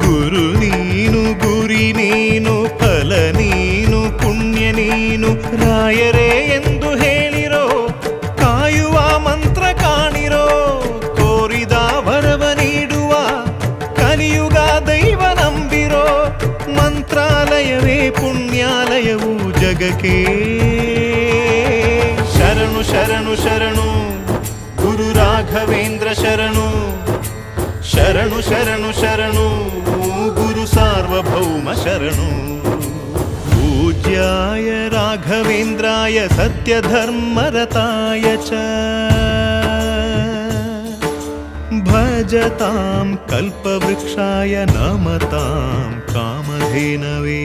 ಗುರು ನೀನು ಗುರಿ ನೀನು ಫಲ ನೀನು ಪುಣ್ಯ ನೀನು ರಾಯರೇ ಎಂದು ಹೇಳಿರೋ ಕಾಯುವ ಮಂತ್ರ ಕಾಣಿರೋ ಕೋರಿದ ವರವ ನೀಡುವ ಕಲಿಯುಗ ದೈವ ನಂಬಿರೋ ಮಂತ್ರಾಲಯವೇ ಪುಣ್ಯಾಲಯವು ಜಗಕ್ಕೆ ಶರಣು ಶರಣು ಶರಣು ಗುರು ರಾಘವೇಂದ್ರ ಶರಣು ಶರಣು ಶರಣು ಶರಣು ಗುರು ಸಾರ್ವಭೌಮ ಶರಣು पूज्याय राघवेन्द्राय सत्यधर्मरताय च भजतां कल्पवृक्षाय नमतां कामधेनवे।